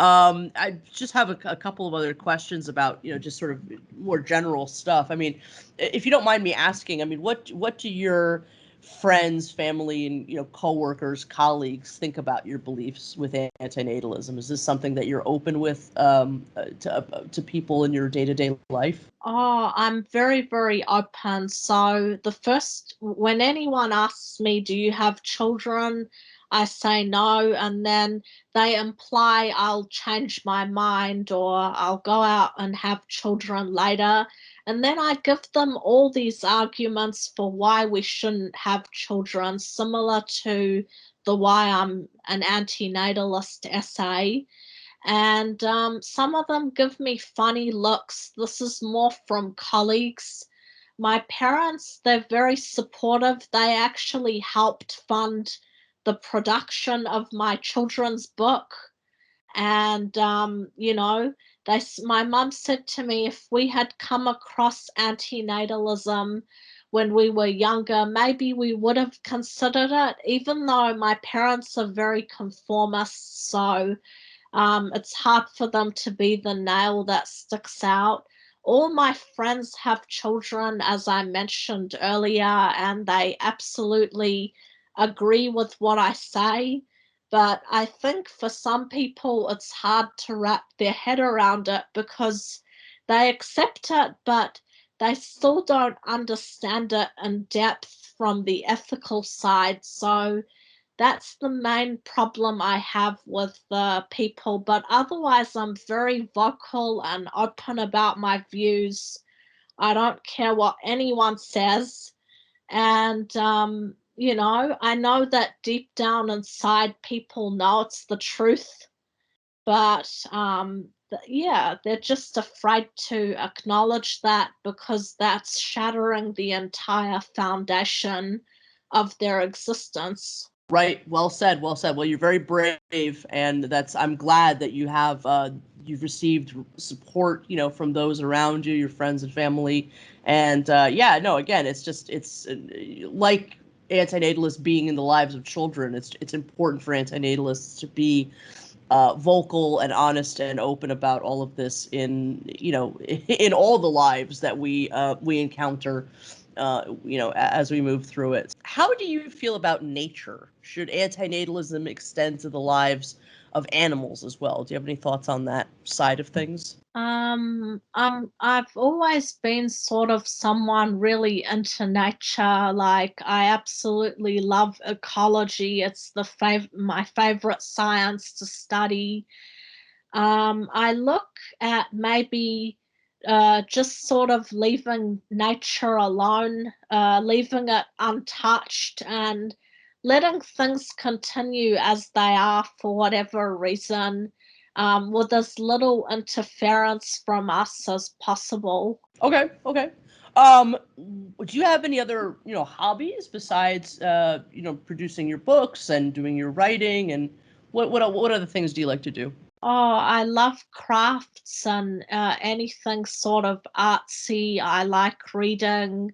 I just have a couple of other questions about, just sort of more general stuff. I mean, if you don't mind me asking, I mean, what do your friends, family, and coworkers, colleagues think about your beliefs with antinatalism? Is this something that you're open with to people in your day-to-day life? Oh, I'm very, very open. So when anyone asks me, do you have children? I say no, and then they imply I'll change my mind or I'll go out and have children later. And then I give them all these arguments for why we shouldn't have children, similar to the why I'm an anti-natalist essay. And some of them give me funny looks. This is more from colleagues. My parents, they're very supportive. They actually helped fund the production of my children's book. And, my mum said to me, if we had come across antinatalism when we were younger, maybe we would have considered it, even though my parents are very conformist. So it's hard for them to be the nail that sticks out. All my friends have children, as I mentioned earlier, and they absolutely agree with what I say. But I think for some people, it's hard to wrap their head around it because they accept it, but they still don't understand it in depth from the ethical side. So that's the main problem I have with the people. But otherwise, I'm very vocal and open about my views. I don't care what anyone says. And, I know that deep down inside, people know it's the truth. But yeah, they're just afraid to acknowledge that because that's shattering the entire foundation of their existence. Right. Well said. Well said. Well, you're very brave, and I'm glad that you've received support, from those around you, your friends and family. And yeah, no, again, it's like antinatalists being in the lives of children. It's important for antinatalists to be vocal and honest and open about all of this in all the lives that we encounter as we move through it. How do you feel about nature? Should antinatalism extend to the lives of animals as well? Do you have any thoughts on that side of things? I've always been sort of someone really into nature. Like I absolutely love ecology. It's my favorite science to study. I look at maybe just sort of leaving nature alone, leaving it untouched, and letting things continue as they are for whatever reason, with as little interference from us as possible. Okay, okay. Do you have any other, hobbies besides, producing your books and doing your writing, and what other things do you like to do? Oh, I love crafts and anything sort of artsy. I like reading,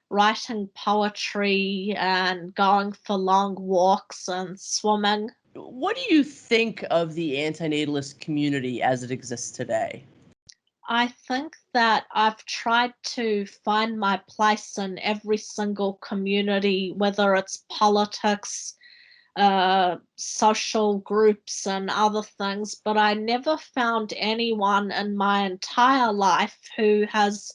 writing poetry, and going for long walks and swimming. What do you think of the antinatalist community as it exists today? I think that I've tried to find my place in every single community, whether it's politics, social groups, and other things, but I never found anyone in my entire life who has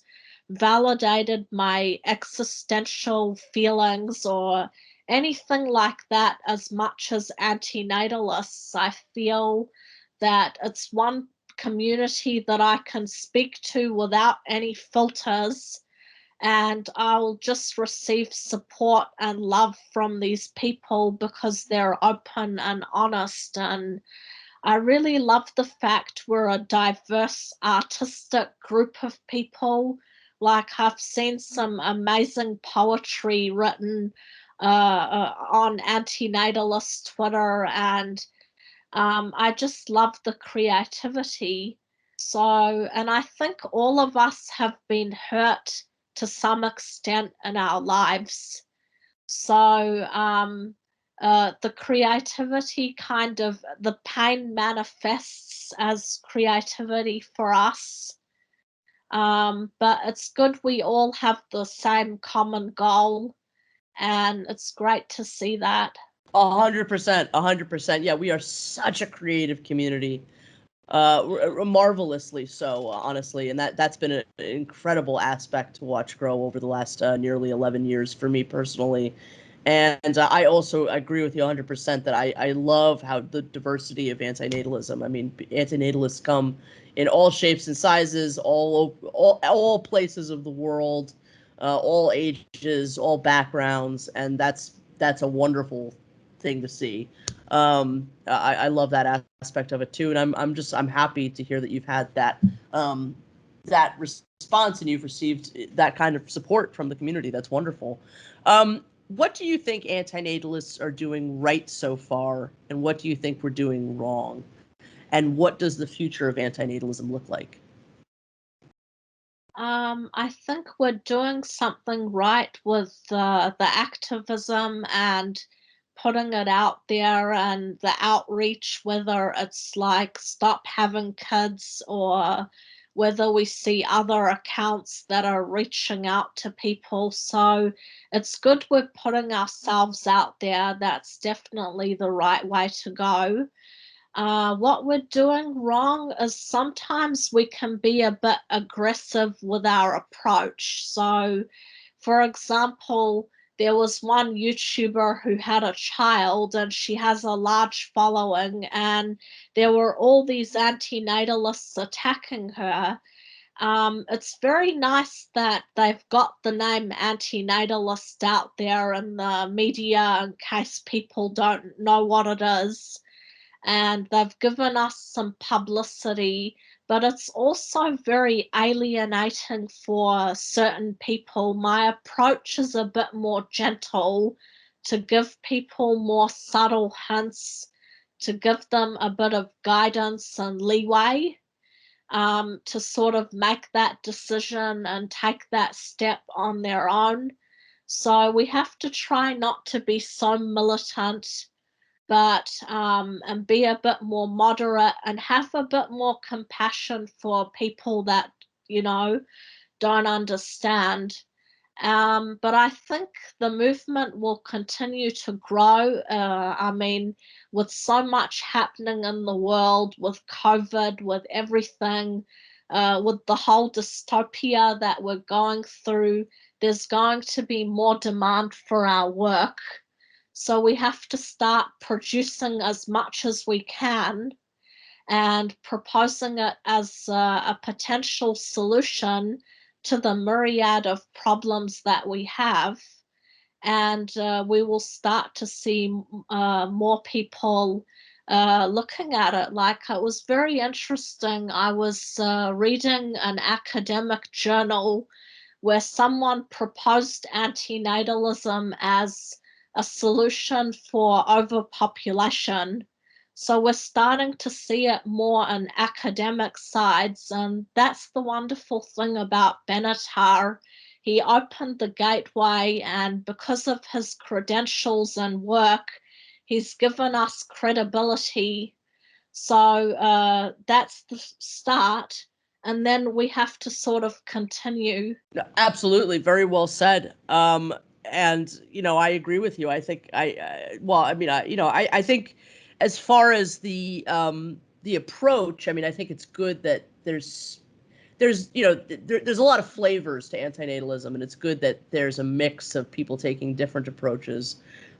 validated my existential feelings or anything like that as much as antinatalists. I feel that it's one community that I can speak to without any filters, and I'll just receive support and love from these people because they're open and honest. And I really love the fact we're a diverse artistic group of people. Like I've seen some amazing poetry written on anti-natalist Twitter, and I just love the creativity. So, and I think all of us have been hurt to some extent in our lives. So, the creativity the pain manifests as creativity for us. But it's good we all have the same common goal, and it's great to see that. 100%, 100%. Yeah, we are such a creative community, marvelously so, honestly, and that's been an incredible aspect to watch grow over the last nearly 11 years for me personally. And I also agree with you 100% that I love how the diversity of antinatalism. I mean, antinatalists come in all shapes and sizes, all places of the world, all ages, all backgrounds, and that's a wonderful thing to see. I love that aspect of it too, and I'm happy to hear that you've had that response and you've received that kind of support from the community. That's wonderful. What do you think antinatalists are doing right so far, and what do you think we're doing wrong? And what does the future of antinatalism look like? I think we're doing something right with the activism and putting it out there and the outreach, whether it's like stop having kids or whether we see other accounts that are reaching out to people. So it's good we're putting ourselves out there. That's definitely the right way to go. What we're doing wrong is sometimes we can be a bit aggressive with our approach. So, for example, there was one YouTuber who had a child and she has a large following, and there were all these anti-natalists attacking her. It's very nice that they've got the name anti-natalist out there in the media in case people don't know what it is, and they've given us some publicity, but it's also very alienating for certain people. My approach is a bit more gentle to give people more subtle hints, to give them a bit of guidance and leeway, to sort of make that decision and take that step on their own. So we have to try not to be so militant, but and be a bit more moderate and have a bit more compassion for people that, you know, don't understand. But I think the movement will continue to grow. I mean, with so much happening in the world, with COVID, with everything, with the whole dystopia that we're going through, there's going to be more demand for our work. So we have to start producing as much as we can and proposing it as a potential solution to the myriad of problems that we have. And we will start to see more people looking at it. Like, it was very interesting. I was reading an academic journal where someone proposed antinatalism as a solution for overpopulation. So we're starting to see it more on academic sides, and that's the wonderful thing about Benatar. He opened the gateway, and because of his credentials and work, he's given us credibility. So that's the start, and then we have to sort of continue. Absolutely, very well said. And I agree with you. I think well, I mean, I think as far as the approach, I mean, I think it's good that there's a lot of flavors to antinatalism, and it's good that there's a mix of people taking different approaches.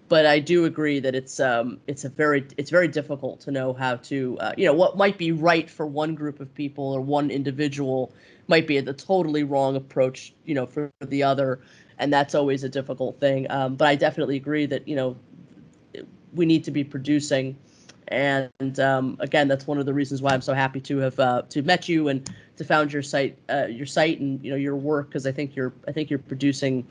But I do agree that it's very difficult to know how to what might be right for one group of people or one individual might be the totally wrong approach for the other, and that's always a difficult thing. But I definitely agree that we need to be producing. And again, that's one of the reasons why I'm so happy to have met you and to found your site and your work, because I think you're producing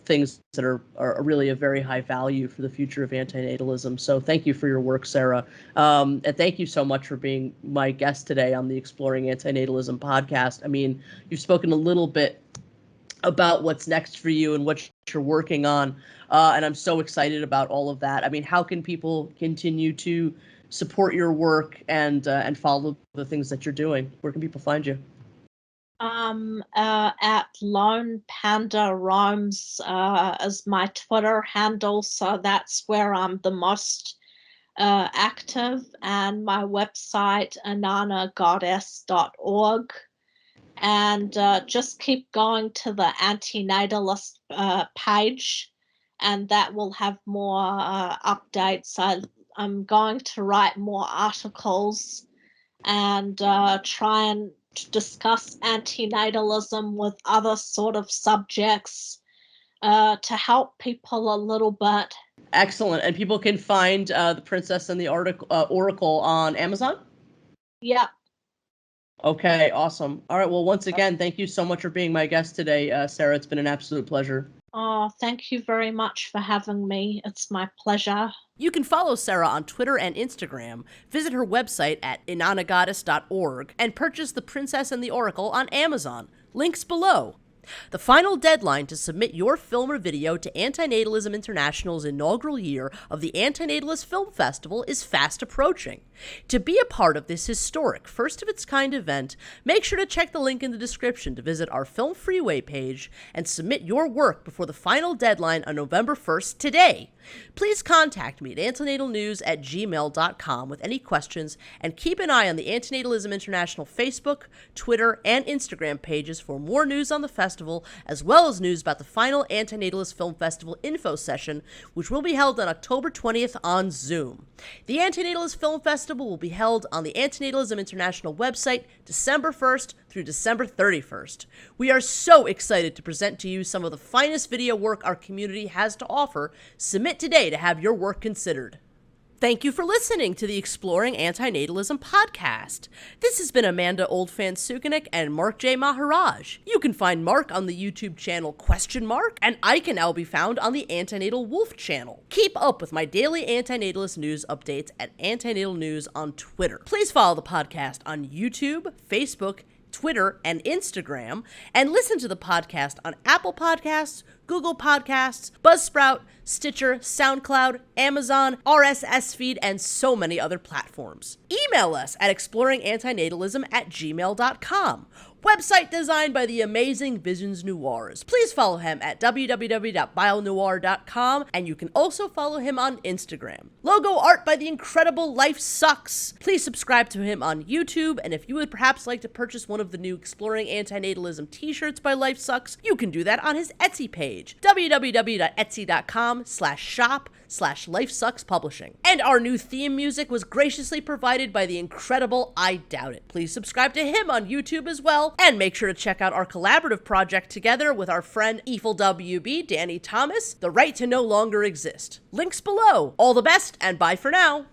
things that are really of very high value for the future of antinatalism. So thank you for your work, Sarah, and thank you so much for being my guest today on the Exploring Antinatalism podcast. I mean, you've spoken a little bit about what's next for you and what you're working on. And I'm so excited about all of that. I mean, how can people continue to support your work and follow the things that you're doing? Where can people find you? At Lone Panda Roams is my Twitter handle, so that's where I'm the most active, and my website, inannagoddess.org. And just keep going to the Anti-natalist page, and that will have more updates. I'm going to write more articles and try and discuss antinatalism with other sort of subjects to help people a little bit. Excellent. And people can find The Princess and the Oracle on Amazon? Yep. Okay, awesome. All right, well, once again, thank you so much for being my guest today, Sarah. It's been an absolute pleasure. Oh, thank you very much for having me. It's my pleasure. You can follow Sarah on Twitter and Instagram, visit her website at inannagoddess.org, and purchase The Princess and the Oracle on Amazon. Links below. The final deadline to submit your film or video to Anti-Natalism International's inaugural year of the Anti-Natalist Film Festival is fast approaching. To be a part of this historic, first-of-its-kind event, make sure to check the link in the description to visit our Film Freeway page and submit your work before the final deadline on November 1st today. Please contact me at antinatalnews@gmail.com with any questions, and keep an eye on the Anti-Natalism International Facebook, Twitter, and Instagram pages for more news on the festival, as well as news about the final Anti-Natalist Film Festival info session, which will be held on October 20th on Zoom. The Anti-Natalist Film Festival will be held on the Anti-Natalism International website December 1st through December 31st. We are so excited to present to you some of the finest video work our community has to offer. Submit today to have your work considered. Thank you for listening to the Exploring Antinatalism Podcast. This has been Amanda Oldphan Sukenick and Mark J. Maharaj. You can find Mark on the YouTube channel !, and I can now be found on the Antinatal Wolf channel. Keep up with my daily antinatalist news updates at Antinatal News on Twitter. Please follow the podcast on YouTube, Facebook, Twitter, and Instagram, and listen to the podcast on Apple Podcasts, Google Podcasts, Buzzsprout, Stitcher, SoundCloud, Amazon, RSS feed, and so many other platforms. Email us at exploringantinatalism@gmail.com. Website designed by the amazing Visions Noirs. Please follow him at www.bionoir.com, and you can also follow him on Instagram. Logo art by the incredible Life Sucks. Please subscribe to him on YouTube, and if you would perhaps like to purchase one of the new Exploring Antinatalism t-shirts by Life Sucks, you can do that on his Etsy page, www.etsy.com/shop/LifeSucksPublishing. And our new theme music was graciously provided by the incredible I Doubt It. Please subscribe to him on YouTube as well, and make sure to check out our collaborative project together with our friend Eiffel WB, Danny Thomas, The Right to No Longer Exist. Links below. All the best, and bye for now.